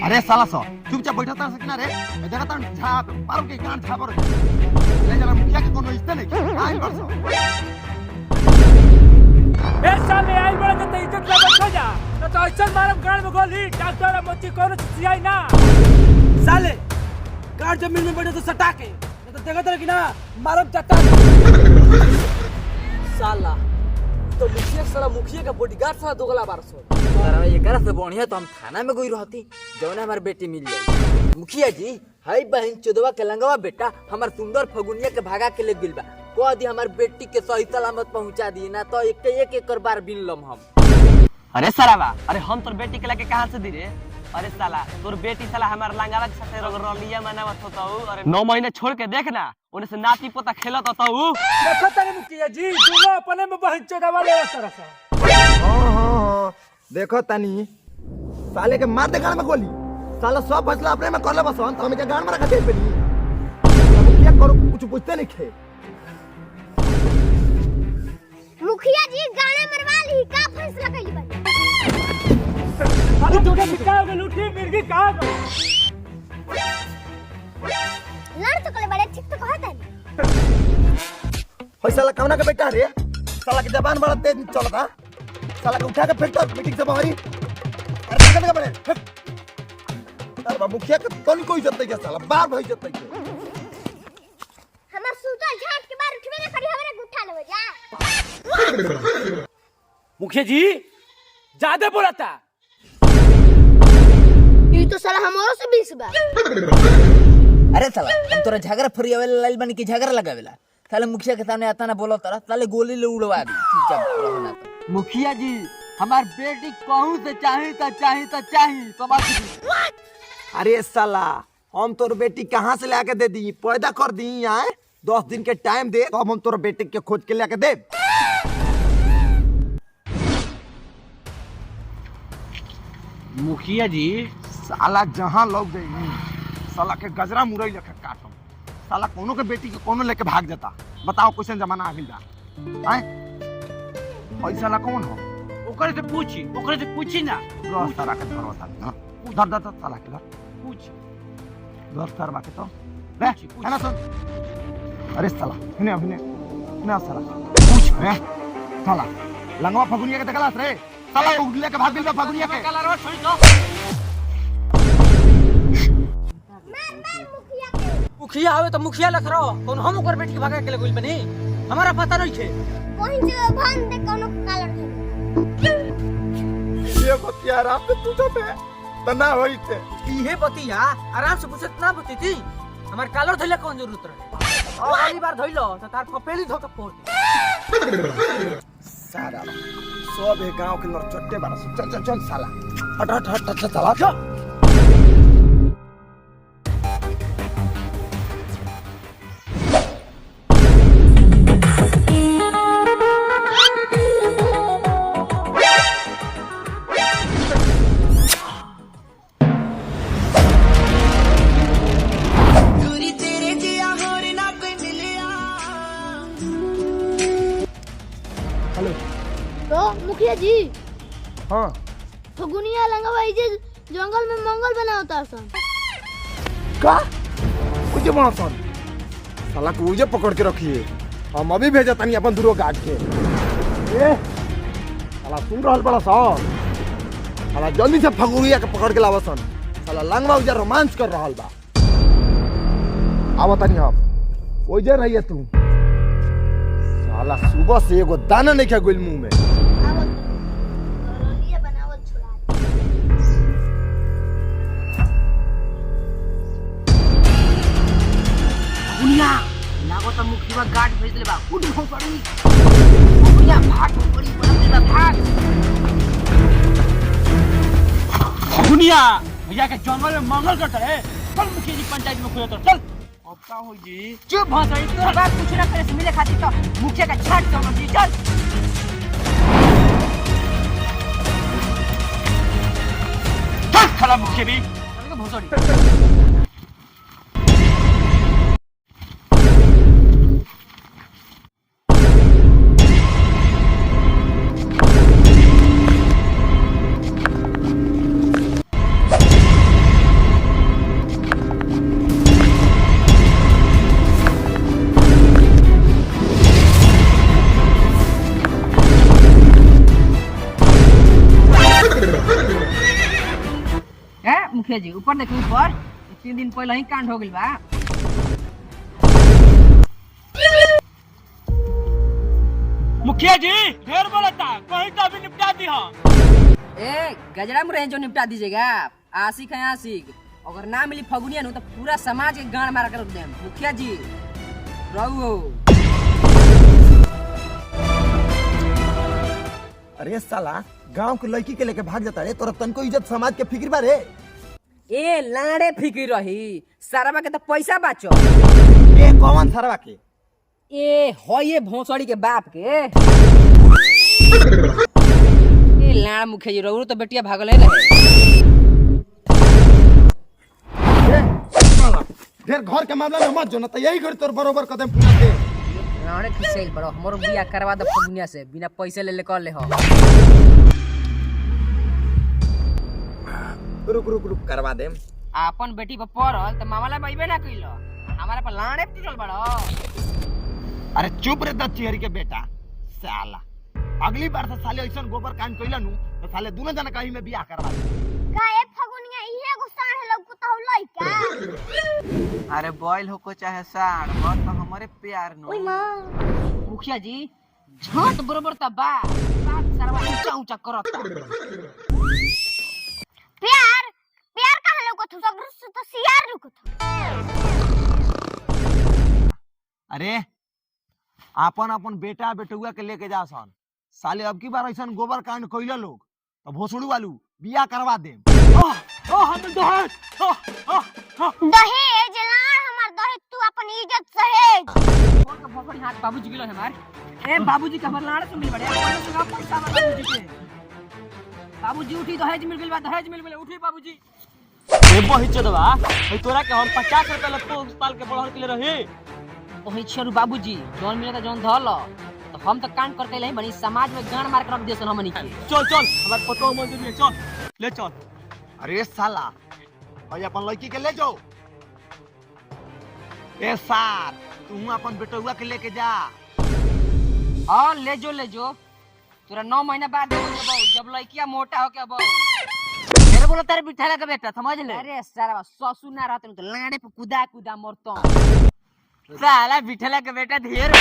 अरे साला सो चुपचाप बैठा था सकना रे देखा था झाप पारो के कान झाप रे ले जरा मुखिया के कोनो इज्जत नहीं आई बरसो ए साले आई बड़ा तो इज्जत ला बैठ जा तो ऐसा मारम गाड़ में गोली डॉक्टर मोची कोनो चियाई ना साले गाड़ जमीन में बैठे तो सटा के तो देखा था कि ना मारम चट्टा साला तो मुखिया का बॉडीगार्ड साला दोगला बारसो अरे ये कर से बढ़िया तो हम थाना में गई रहती जौन हमार बेटी मिल जाए मुखिया जी हाय बहन चोदवा के लंगवा बेटा हमार सुंदर फगुनिया के भागा के ले गिल बा कह दी हमार बेटी के सही सलामत पहुंचा दी ना तो एक एक बार बिन लम हम। अरे सरावा अरे हम तोर बेटी के लेके कहां से दी रे अरे साला तोर बेटी साला हमार लंगावा के साथे रलिया मनावत होता हूं अरे 9 महीने छोड़ के देखना उन्हें से नाती पोता खेलत होता हूं देखो तने मुखिया जी दोनों अपने में बहन चोदवा ले तरह से हां देखो तनी साले के मार दे गाड़ में गोली साला सब फैसला अपने में कर ले बसंत हमें के गाड़ में रखा दे पे मुखिया करो कुछ पूछते नहीं खे मुखिया जी गाने मरवा ली का फैसला कइली बा अरे टूटे बिकाओगे लूटी मिर्गी कहां लड़ तो कले बड़े ठीक तो कहत है होय साला कवना का बेटा रे साला के जबान बड़ा तेज चलता साला के उठा के फेंक दो मीटिंग से बाहर अरे कहां का बड़े अरे बाबू मुखिया के तोनी कोई इज्जत नहीं के साला बार भाई इज्जत नहीं के हमर सूतल झाट के बार उठबे ना करी हमरे गुठा लेवे जा मुखिया जी ज्यादा बोलता ई तो साला हमरो से 20 बा अरे साला हम तोरा झगड़ा फरियावेला लाइल बनी की झगड़ा लगावेला साले मुखिया के सामने आता ना बोलो तारा साले गोली ले उड़वा दी चुपचाप रहना तो मुखिया जी हमार बेटी कहूं से चाही त समझ ली अरे साला हम तोर बेटी कहां से लाके दे दी पैदा कर दी आए 10 दिन के टाइम दे तो हम तोर बेटी के खोज के लाके दे मुखिया जी साला जहां लोग गई साला के गजरा मुरई लेके काटम साला कोनो के बेटी के कोनो लेके भाग जाता बताओ कैसे जमाना आ गइल बा हैं ओई साला कौन हो ओकरे से पूछी ना रो साला के भरोसा हां धर साला के धर पूछ धर करवा के तो ले है ना सुन अरे साला इन्हें ना साला पूछ है साला लंगवा फगुनिया के देखलास रे साला उगले के भाग गइल बा फगुनिया के कलर रो छोड़ दो मुखिया आवे तो मुखिया लख रहो कौन हम ओकर बेटी के भागा के ले गइल बनी हमारा पता नहीं छे कोई जे भान दे कोनो कालर ये बतिया रात में तू पे तना होई थे इहे बतिया आराम से पूछत ना बती थी हमार कालर धइले कौन जरूरत रहे अगली बार धइलो तो तार फपेली धोके फोड़ दे सारा सब एक गांव के लड़ चट्टे बारा चल साला हट साला तो मुखिया जी हां फगुनिया लंगवा जे जंगल में मंगल बना होता सन का मुझे मासन साला को मुझे पकड़ के रखिए हम अभी भेजा तनी अपन दूरो गार्ड के ए साला सुन रहल बड़ा सा साला जल्दी से फगुनिया के पकड़ के लावसन साला लंगवा उजा रोमांस कर रहल बा आवत तनी हम ओजे रहिए तू साला सुबह से एगो दाना नहीं खा गइल मुंह में आवत रलिया बनावत छोड़ा बुनिया लागो त मुखिया गार्ड भेज ले बा उठ हो पड़ी बुनिया भाग पड़ी बोला भाग बुनिया भैया के जंगल में मंगल करता है चल मुखिया जी पंचायत में खोयो तो चल अब का हो जी चुप भाषा तोरा बात कुछ ना करे से मिले खातिर तो मुखिया का छाट दो जी चल खला मुखिया भी चल के भोसड़ी मुखिया जी ऊपर देखिए ऊपर 3 दिन पहले ही कांड हो गइल बा। मुखिया जी ढेर बोलता कहीं तो अभी निपटा दी हो। ए गजरा मुरे जो निपटा दीजिएगा। आशिक है आशिक, अगर ना मिली फगुनिया नु तो पूरा समाज के गांड मार कर रख देम। मुखिया जी रहो। अरे साला गांव के लड़की के लेके भाग जाता रे, तोरा तनको इज्जत समाज के फिक्र बा रे। ए लाड़े फिक्र रही, सारा के तो पैसा बाचो। ए कौन सरवा के? ए होये भोसड़ी के बाप के। ए लाड़ मुखिया जी रहो तो बेटिया भागल है रहे। साला ढेर घर के मामला में मत जो, ना तो यही घर तोर बरोबर कदम पूरा दे। लाड़े खिसेल बड़ो हमरो बियाह करवा दे फगुनिया से, बिना पैसे ले कर ले हो। रुक रुक रुक करवा देम। अपन बेटी पर पड़ल तो मामला बइबे ना कइलो, हमारे पर लाड़े पिटल बड़ो। अरे चुप रे दच्ची के बेटा साला, अगली बार से साले ऐसा गोबर कांड कइला नु तो साले दोनों जना कहीं में बियाह करवा दे। का ए फगुनिया इहे गुस्सा है लोग कुत्ता लइका। अरे बॉयल हो को चाहे साड़ बस तो हमारे प्यार नो। ओई मां मुखिया जी झट बरोबर त बा बात सरवा ऊंचा ऊंचा करत। प्यार प्यार कहां लोग को सब तो सियार रुक था। अरे अपन अपन बेटा बेटुआ के लेके जा सन, साले अब की बार ऐसा गोबर कांड कइला लोग तो भोसड़ू वालू बियाह करवा दे। हम दहेज दहेज लाड़ हमार दहेज, तू अपन इज्जत सहेज। फोन के भोकड़ी हाथ बाबूजी गिलो हमार। ए बाबूजी का हमर लाड़ से मिल बड़े अपन से पैसा बाबूजी के। बाबूजी उठी दहेज मिल गेल बा, दहेज मिल गेल उठी बाबूजी। ए बहिचदवा ओइ तोरा के हम 50 रुपया लगतो साल के बड़हर के ले रही। ओही छरू बाबूजी जोन मिले त जोन धल तो हम तो कांड करके ले बनी समाज में गांड मार कर रख देसन हमनी के। चल चल हमार फोटो मंजूर है, चल ले चल। अरे साला भाई अपन लड़की के ले जाओ। ए सार तू अपन बेटुआ के लेके जा। हां ले जो तोरा 9 महीना बाद हो जबो जब लड़किया मोटा हो के बो। मेरे बोलो तेरे बिठाला के बेटा समझ ले। अरे सारा ससुर ना रहत तो लाड़े पे कुदा कुदा मरतो। साला बिठाला के बेटा ढेर